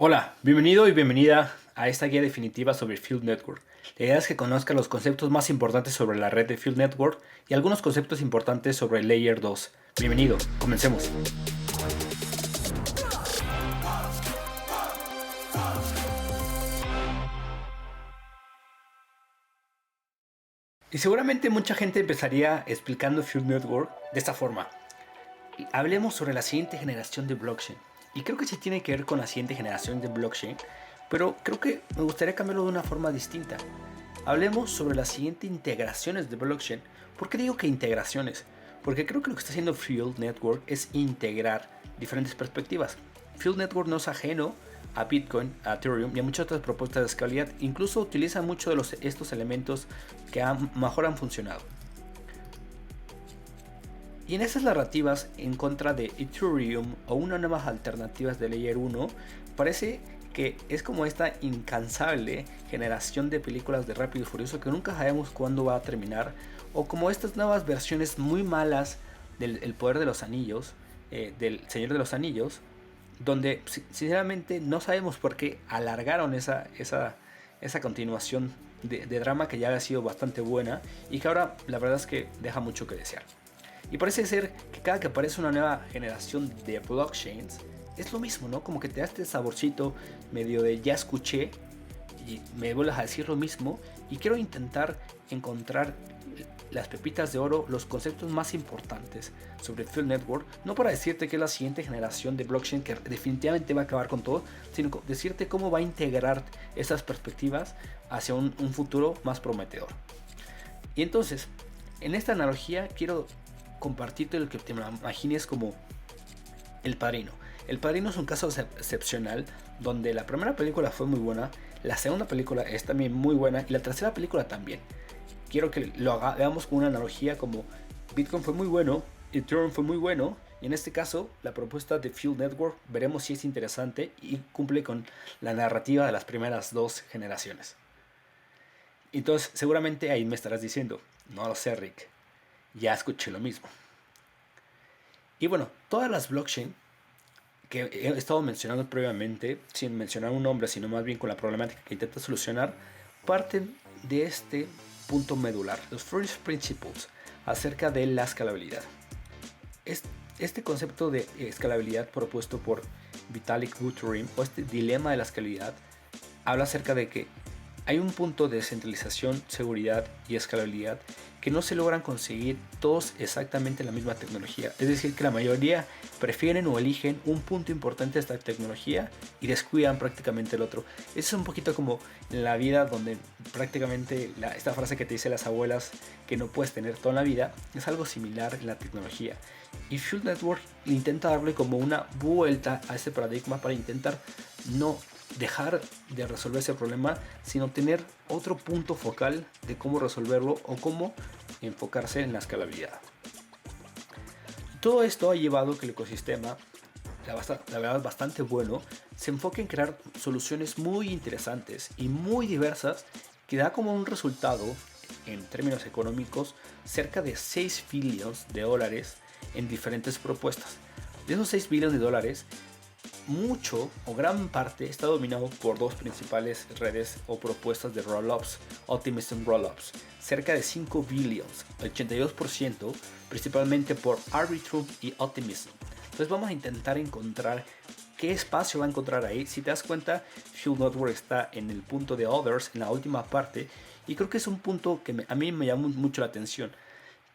Hola, bienvenido y bienvenida a esta guía definitiva sobre Field Network. La idea es que conozcas los conceptos más importantes sobre la red de Field Network y algunos conceptos importantes sobre el Layer 2. Bienvenido, comencemos. Y seguramente mucha gente empezaría explicando Field Network de esta forma. Hablemos sobre la siguiente generación de blockchain. Y creo que sí tiene que ver con la siguiente generación de blockchain, pero creo que me gustaría cambiarlo de una forma distinta. Hablemos sobre las siguientes integraciones de blockchain. ¿Por qué digo que integraciones? Porque creo que lo que está haciendo Field Network es integrar diferentes perspectivas. Field Network no es ajeno a Bitcoin, a Ethereum y a muchas otras propuestas de escalabilidad. Incluso utiliza muchos de estos elementos que mejor han funcionado. Y en esas narrativas en contra de Ethereum o unas nuevas alternativas de Layer 1, parece que es como esta incansable generación de películas de Rápido y Furioso que nunca sabemos cuándo va a terminar, o como estas nuevas versiones muy malas del El Poder de los Anillos, del Señor de los Anillos, donde sinceramente no sabemos por qué alargaron esa continuación de drama que ya había sido bastante buena y que ahora la verdad es que deja mucho que desear. Y parece ser que cada que aparece una nueva generación de blockchains, es lo mismo, ¿no? Como que te da este saborcito medio de ya escuché y me vuelves a decir lo mismo. Y quiero intentar encontrar las pepitas de oro, los conceptos más importantes sobre Field Network. No para decirte que es la siguiente generación de blockchain que definitivamente va a acabar con todo, sino decirte cómo va a integrar esas perspectivas hacia un futuro más prometedor. Y entonces, en esta analogía quiero compartirte lo que te imagines como El Padrino. El Padrino es un caso excepcional donde la primera película fue muy buena, la segunda película es también muy buena y la tercera película también. Quiero que lo veamos con una analogía como Bitcoin fue muy bueno, Ethereum fue muy bueno, y en este caso la propuesta de Field Network veremos si es interesante y cumple con la narrativa de las primeras dos generaciones. Entonces seguramente ahí me estarás diciendo, no lo sé Rick, ya escuché lo mismo. Y bueno, todas las blockchain que he estado mencionando previamente, sin mencionar un nombre, sino más bien con la problemática que intenta solucionar, parten de este punto medular, los first principles, acerca de la escalabilidad. Este concepto de escalabilidad propuesto por Vitalik Buterin, o este dilema de la escalabilidad, habla acerca de que hay un punto de descentralización, seguridad y escalabilidad que no se logran conseguir todos exactamente la misma tecnología. Es decir, que la mayoría prefieren o eligen un punto importante de esta tecnología y descuidan prácticamente el otro. Es un poquito como en la vida donde prácticamente esta frase que te dicen las abuelas que no puedes tener toda la vida, es algo similar en la tecnología. Y Field Network intenta darle como una vuelta a ese paradigma para intentar no dejar de resolver ese problema, sino tener otro punto focal de cómo resolverlo o cómo enfocarse en la escalabilidad. Todo esto ha llevado a que el ecosistema, la verdad bastante bueno, se enfoque en crear soluciones muy interesantes y muy diversas que da como un resultado, en términos económicos, cerca de 6 billones de dólares en diferentes propuestas. De esos 6 billones de dólares, mucho o gran parte está dominado por dos principales redes o propuestas de rollups, Optimism Rollups, cerca de 5 billions, 82%, principalmente por Arbitrum y Optimism. Entonces vamos a intentar encontrar qué espacio va a encontrar ahí. Si te das cuenta, Field Network está en el punto de Others, en la última parte, y creo que es un punto que a mí me llama mucho la atención,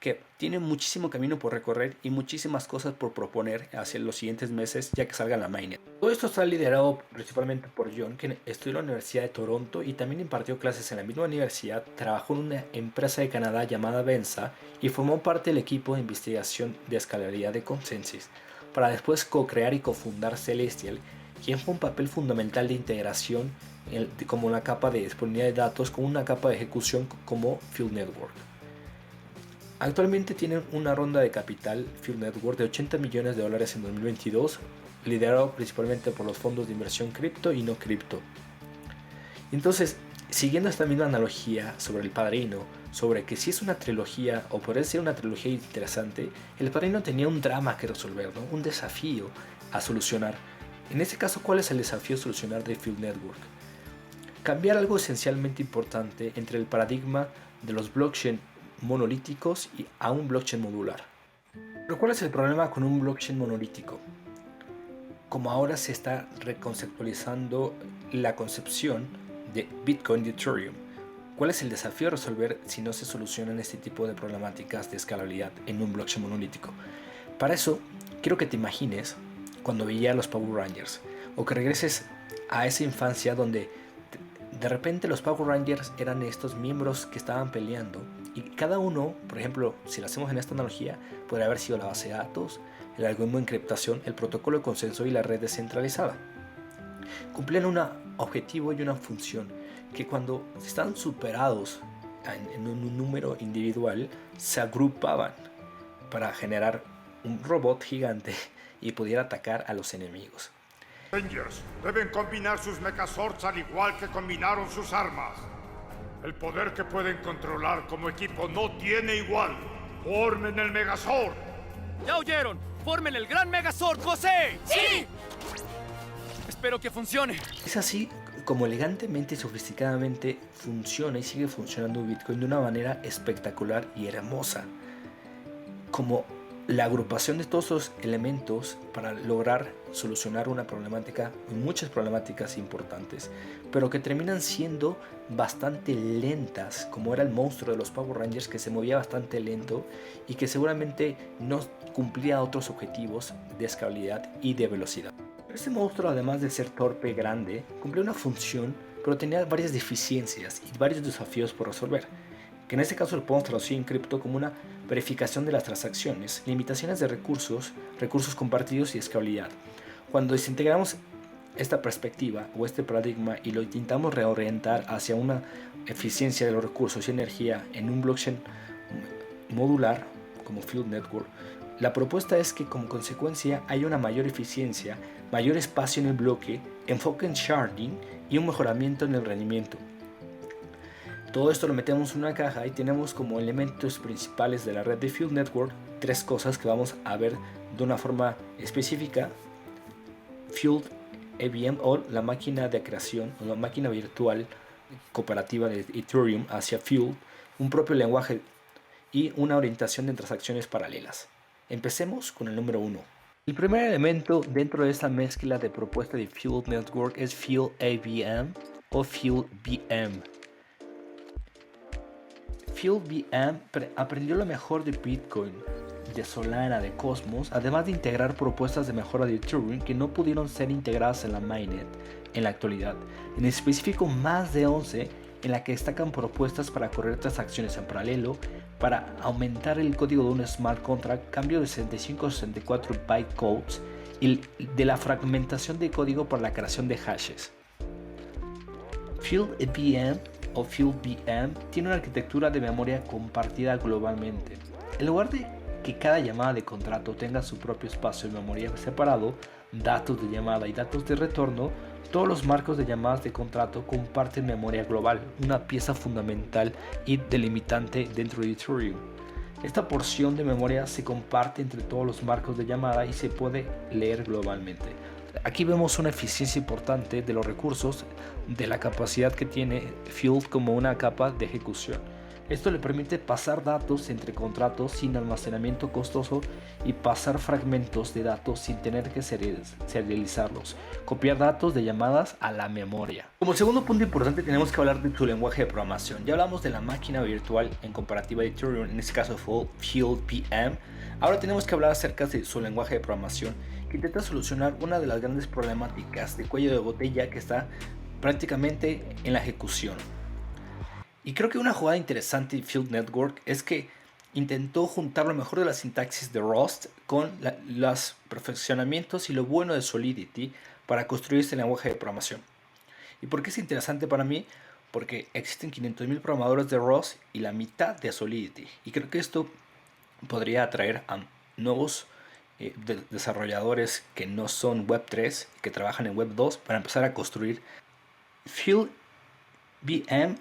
que tiene muchísimo camino por recorrer y muchísimas cosas por proponer hacia los siguientes meses ya que salga la mainnet. Todo esto está liderado principalmente por John, que estudió en la Universidad de Toronto y también impartió clases en la misma universidad, trabajó en una empresa de Canadá llamada Vensa y formó parte del equipo de investigación de escalabilidad de Consensus, para después co-crear y cofundar Celestial, quien fue un papel fundamental de integración como una capa de disponibilidad de datos con una capa de ejecución como Field Network. Actualmente tienen una ronda de capital Field Network de 80 millones de dólares en 2022, liderado principalmente por los fondos de inversión cripto y no cripto. Entonces, siguiendo esta misma analogía sobre El Padrino, sobre que si es una trilogía o puede ser una trilogía interesante, El Padrino tenía un drama que resolver, ¿no? Un desafío a solucionar. En este caso, ¿cuál es el desafío a solucionar de Field Network? Cambiar algo esencialmente importante entre el paradigma de los blockchain monolíticos y a un blockchain modular. ¿Pero cuál es el problema con un blockchain monolítico? Como ahora se está reconceptualizando la concepción de Bitcoin y Ethereum, ¿cuál es el desafío a resolver si no se solucionan este tipo de problemáticas de escalabilidad en un blockchain monolítico? Para eso, quiero que te imagines cuando veías los Power Rangers, o que regreses a esa infancia donde de repente los Power Rangers eran estos miembros que estaban peleando, y cada uno, por ejemplo, si lo hacemos en esta analogía, podría haber sido la base de datos, el algoritmo de encriptación, el protocolo de consenso y la red descentralizada. Cumplían un objetivo y una función que cuando están superados en un número individual, se agrupaban para generar un robot gigante y pudiera atacar a los enemigos. Rangers deben combinar sus Megazords al igual que combinaron sus armas. El poder que pueden controlar como equipo no tiene igual. ¡Formen el Megazord! ¡Ya oyeron! ¡Formen el gran Megazord, José! ¡Sí! Espero que funcione. Es así como elegantemente y sofisticadamente funciona y sigue funcionando Bitcoin de una manera espectacular y hermosa. Como la agrupación de todos los elementos para lograr solucionar una problemática, muchas problemáticas importantes, pero que terminan siendo bastante lentas, como era el monstruo de los Power Rangers, que se movía bastante lento y que seguramente no cumplía otros objetivos de escalabilidad y de velocidad. Este monstruo, además de ser torpe y grande, cumplía una función, pero tenía varias deficiencias y varios desafíos por resolver, que en este caso lo podemos traducir en cripto como una verificación de las transacciones, limitaciones de recursos compartidos y escalabilidad. Cuando desintegramos esta perspectiva o este paradigma y lo intentamos reorientar hacia una eficiencia de los recursos y energía en un blockchain modular como Field Network, la propuesta es que como consecuencia haya una mayor eficiencia, mayor espacio en el bloque, enfoque en sharding y un mejoramiento en el rendimiento. Todo esto lo metemos en una caja y tenemos como elementos principales de la red de Field Network tres cosas que vamos a ver de una forma específica. Field AVM, o la máquina de creación o la máquina virtual cooperativa de Ethereum hacia Field, un propio lenguaje y una orientación de transacciones paralelas. Empecemos con el número 1. El primer elemento dentro de esta mezcla de propuesta de Field Network es Field AVM o Field VM. Field VM aprendió lo mejor de Bitcoin, de Solana, de Cosmos, además de integrar propuestas de mejora de Ethereum que no pudieron ser integradas en la mainnet en la actualidad. En específico, más de 11 en la que destacan propuestas para correr transacciones en paralelo, para aumentar el código de un smart contract, cambio de 65 a 64 bytecodes y de la fragmentación de código para la creación de hashes. Field VM o Field VM tiene una arquitectura de memoria compartida globalmente. En lugar de que cada llamada de contrato tenga su propio espacio de memoria separado, datos de llamada y datos de retorno, todos los marcos de llamadas de contrato comparten memoria global, una pieza fundamental y delimitante dentro de Ethereum. Esta porción de memoria se comparte entre todos los marcos de llamada y se puede leer globalmente. Aquí vemos una eficiencia importante de los recursos, de la capacidad que tiene Field como una capa de ejecución. Esto le permite pasar datos entre contratos sin almacenamiento costoso y pasar fragmentos de datos sin tener que serializarlos, copiar datos de llamadas a la memoria. Como segundo punto importante tenemos que hablar de su lenguaje de programación. Ya hablamos de la máquina virtual en comparativa de Ethereum, en este caso fue Field VM. Ahora tenemos que hablar acerca de su lenguaje de programación que intenta solucionar una de las grandes problemáticas de cuello de botella que está prácticamente en la ejecución. Y creo que una jugada interesante de Field Network es que intentó juntar lo mejor de la sintaxis de Rust con los perfeccionamientos y lo bueno de Solidity para construir este lenguaje de programación. ¿Y por qué es interesante para mí? Porque existen 500.000 programadores de Rust y la mitad de Solidity. Y creo que esto podría atraer a nuevos desarrolladores que no son Web 3, que trabajan en Web 2 para empezar a construir. Field VM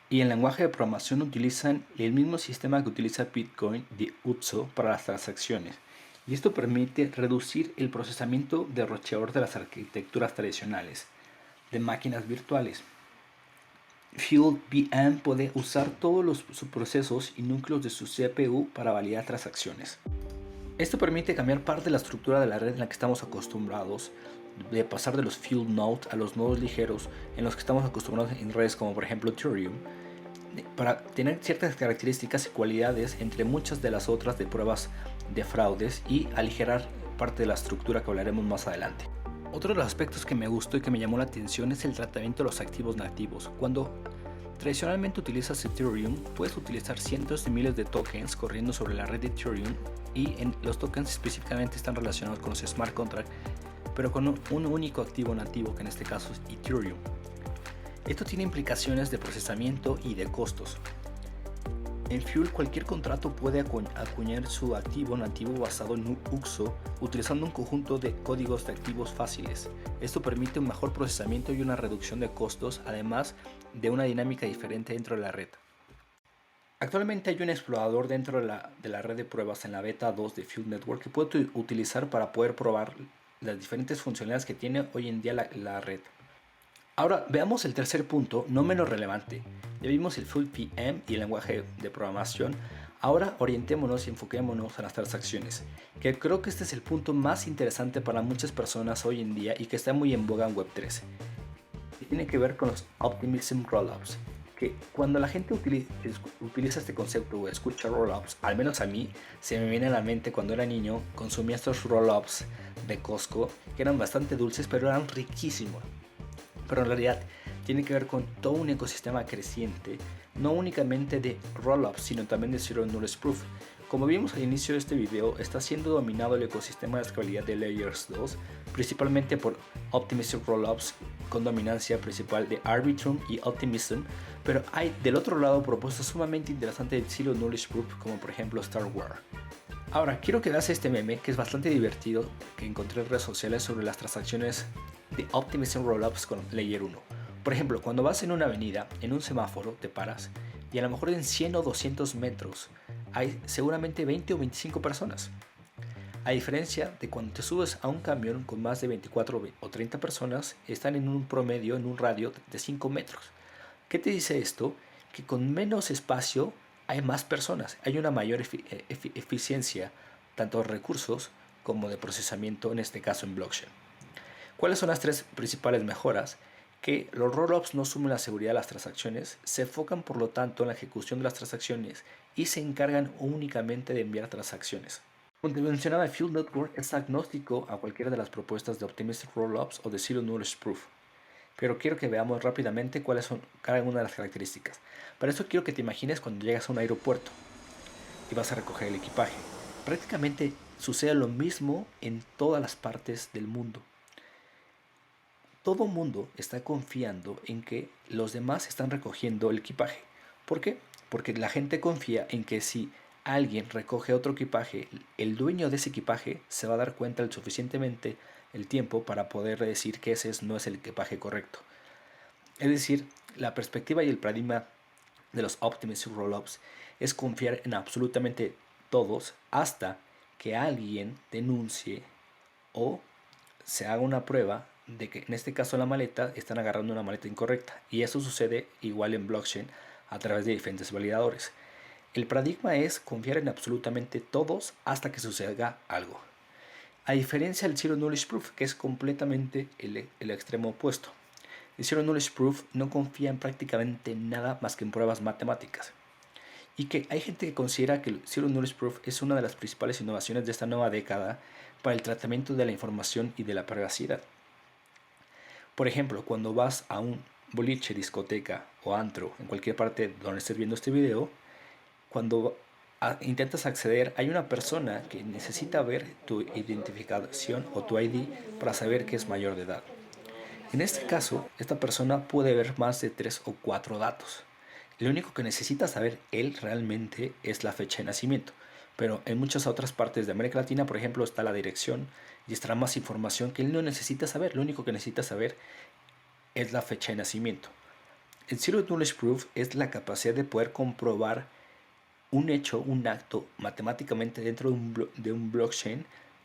y el lenguaje de programación utilizan el mismo sistema que utiliza Bitcoin de UTSO para las transacciones. y esto permite reducir el procesamiento derrochador de las arquitecturas tradicionales de máquinas virtuales. FuelVM puede usar todos los subprocesos y núcleos de su CPU para validar transacciones. Esto permite cambiar parte de la estructura de la red en la que estamos acostumbrados, de pasar de los Fuel Nodes a los nodos ligeros en los que estamos acostumbrados en redes como por ejemplo Ethereum, para tener ciertas características y cualidades entre muchas de las otras de pruebas de fraudes y aligerar parte de la estructura que hablaremos más adelante. Otro de los aspectos que me gustó y que me llamó la atención es el tratamiento de los activos nativos. Cuando tradicionalmente utilizas Ethereum, puedes utilizar cientos de miles de tokens corriendo sobre la red de Ethereum y los tokens específicamente están relacionados con los smart contracts, pero con un único activo nativo que en este caso es Ethereum. Esto tiene implicaciones de procesamiento y de costos. En Fuel cualquier contrato puede acuñar su activo nativo basado en UXO utilizando un conjunto de códigos de activos fáciles. Esto permite un mejor procesamiento y una reducción de costos, además de una dinámica diferente dentro de la red. Actualmente hay un explorador dentro de la red de pruebas en la beta 2 de Fuel Network que puede utilizar para poder probar las diferentes funcionalidades que tiene hoy en día la red. Ahora veamos el tercer punto, no menos relevante. Ya vimos el FuelVM y el lenguaje de programación. Ahora orientémonos y enfoquémonos a las transacciones, que creo que este es el punto más interesante para muchas personas hoy en día y que está muy en boga en Web3. Tiene que ver con los Optimism Rollups, que cuando la gente utiliza este concepto o escucha rollups, al menos a mí, se me viene a la mente cuando era niño, consumía estos rollups de Costco, que eran bastante dulces pero eran riquísimos. Pero en realidad tiene que ver con todo un ecosistema creciente, no únicamente de rollups, sino también de Zero Knowledge Proof. Como vimos al inicio de este video, está siendo dominado el ecosistema de escalabilidad de Layers 2, principalmente por Optimism Rollups, con dominancia principal de Arbitrum y Optimism, pero hay del otro lado propuestas sumamente interesantes de Zero Knowledge Proof, como por ejemplo StarWare. Ahora, quiero que veas este meme que es bastante divertido que encontré en redes sociales sobre las transacciones de Optimism Rollups con Layer 1. Por ejemplo, cuando vas en una avenida, en un semáforo, te paras y a lo mejor en 100 o 200 metros hay seguramente 20 o 25 personas. A diferencia de cuando te subes a un camión con más de 24 o 30 personas, están en un promedio, en un radio de 5 metros. ¿Qué te dice esto? Que con menos espacio hay más personas, hay una mayor eficiencia, tanto de recursos como de procesamiento, en este caso en blockchain. ¿Cuáles son las tres principales mejoras? Que los rollups no sumen la seguridad de las transacciones, se enfocan por lo tanto en la ejecución de las transacciones y se encargan únicamente de enviar transacciones. Como te mencionaba, el Fuel Network es agnóstico a cualquiera de las propuestas de Optimistic Rollups o de Zero Knowledge Proof, pero quiero que veamos rápidamente cuáles son cada una de las características. Para eso quiero que te imagines cuando llegas a un aeropuerto y vas a recoger el equipaje. Prácticamente sucede lo mismo en todas las partes del mundo. Todo mundo está confiando en que los demás están recogiendo el equipaje. ¿Por qué? Porque la gente confía en que si alguien recoge otro equipaje, el dueño de ese equipaje se va a dar cuenta el suficientemente el tiempo para poder decir que ese no es el equipaje correcto. Es decir, la perspectiva y el paradigma de los Optimistic Rollups es confiar en absolutamente todos hasta que alguien denuncie o se haga una prueba de que en este caso la maleta están agarrando una maleta incorrecta, y eso sucede igual en blockchain a través de diferentes validadores. El paradigma es confiar en absolutamente todos hasta que suceda algo, a diferencia del Zero Knowledge Proof, que es completamente el extremo opuesto. El Zero Knowledge Proof no confía en prácticamente nada más que en pruebas matemáticas, y que hay gente que considera que el Zero Knowledge Proof es una de las principales innovaciones de esta nueva década para el tratamiento de la información y de la privacidad. Por ejemplo, cuando vas a un boliche, discoteca o antro, en cualquier parte donde estés viendo este video, cuando intentas acceder, hay una persona que necesita ver tu identificación o tu ID para saber que es mayor de edad. En este caso, esta persona puede ver más de 3 o 4 datos. Lo único que necesita saber él realmente es la fecha de nacimiento. Pero en muchas otras partes de América Latina, por ejemplo, está la dirección y estará más información que él no necesita saber. Lo único que necesita saber es la fecha de nacimiento. El Zero Knowledge Proof es la capacidad de poder comprobar un hecho, un acto matemáticamente dentro de un blockchain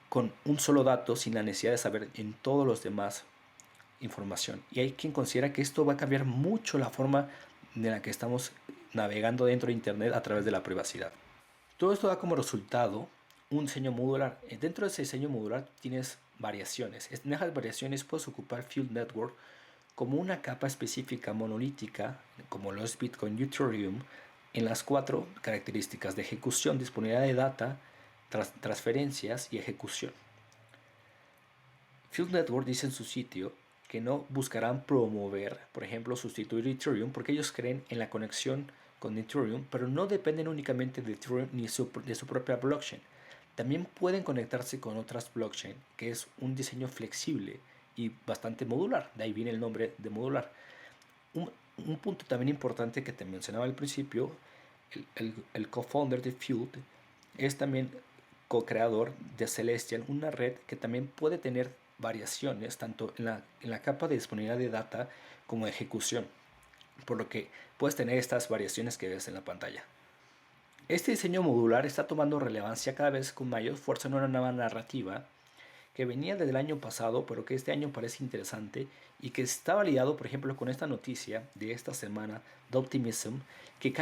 con un solo dato sin la necesidad de saber en todos los demás información. Y hay quien considera que esto va a cambiar mucho la forma de la que estamos navegando dentro de Internet a través de la privacidad. Todo esto da como resultado un diseño modular. Dentro de ese diseño modular tienes variaciones. En esas variaciones puedes ocupar Field Network como una capa específica monolítica, como lo es Bitcoin y Ethereum, en las 4 características de ejecución, disponibilidad de data, transferencias y ejecución. Field Network dice en su sitio que no buscarán promover, por ejemplo, sustituir Ethereum porque ellos creen en la conexión con Ethereum, pero no dependen únicamente de Ethereum ni de su propia blockchain. También pueden conectarse con otras blockchain, que es un diseño flexible y bastante modular. De ahí viene el nombre de modular. Un punto también importante que te mencionaba al principio, el co-founder de Field es también co-creador de Celestial, una red que también puede tener variaciones tanto en la capa de disponibilidad de data como de ejecución, por lo que puedes tener estas variaciones que ves en la pantalla. Este diseño modular está tomando relevancia cada vez con mayor fuerza en una nueva narrativa que venía desde el año pasado, pero que este año parece interesante y que está validado, por ejemplo, con esta noticia de esta semana de Optimism, que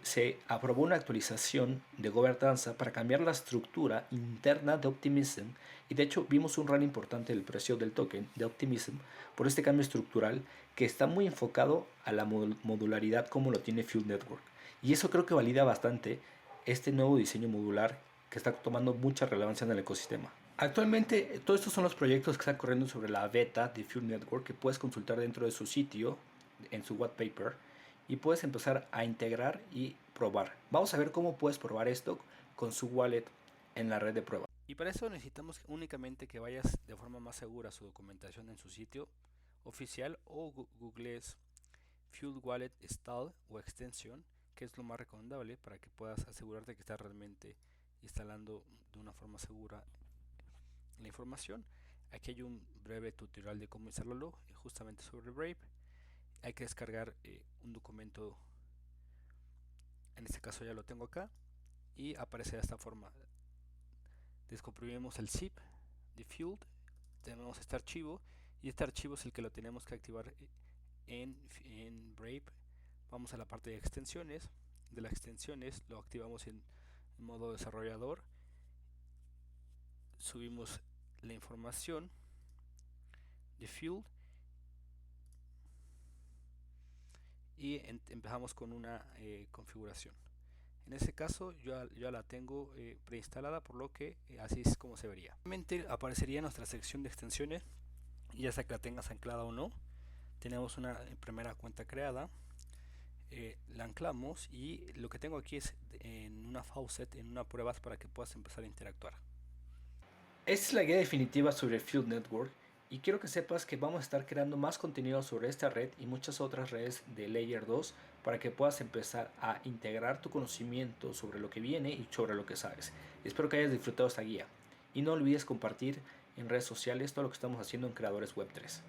se aprobó una actualización de gobernanza para cambiar la estructura interna de Optimism, y de hecho vimos un rally importante del precio del token de Optimism por este cambio estructural que está muy enfocado a la modularidad como lo tiene Field Network. Y eso creo que valida bastante este nuevo diseño modular que está tomando mucha relevancia en el ecosistema. Actualmente, todos estos son los proyectos que están corriendo sobre la beta de Field Network que puedes consultar dentro de su sitio, en su white paper, y puedes empezar a integrar y probar. Vamos a ver cómo puedes probar esto con su wallet en la red de prueba. Y para eso necesitamos únicamente que vayas de forma más segura a su documentación en su sitio oficial o googlees Field Wallet Install o extensión, que es lo más recomendable para que puedas asegurarte que estás realmente instalando de una forma segura la información. Aquí hay un breve tutorial de cómo instalarlo justamente sobre Brave. Hay que descargar un documento, en este caso ya lo tengo acá, y aparece de esta forma. Descomprimimos el zip de Field, tenemos este archivo, y este archivo es el que lo tenemos que activar en Brave. Vamos a la parte de extensiones. De las extensiones lo activamos en modo desarrollador, subimos la información de Field y empezamos con una configuración. En este caso yo ya la tengo preinstalada, por lo que así es como se vería. Realmente aparecería nuestra sección de extensiones, ya sea que la tengas anclada o no. Tenemos una primera cuenta creada, la anclamos, y lo que tengo aquí es en una faucet, en una prueba para que puedas empezar a interactuar. Esta es la guía definitiva sobre Field Network, y quiero que sepas que vamos a estar creando más contenido sobre esta red y muchas otras redes de Layer 2 para que puedas empezar a integrar tu conocimiento sobre lo que viene y sobre lo que sabes. Espero que hayas disfrutado esta guía y no olvides compartir en redes sociales todo lo que estamos haciendo en Creadores Web 3.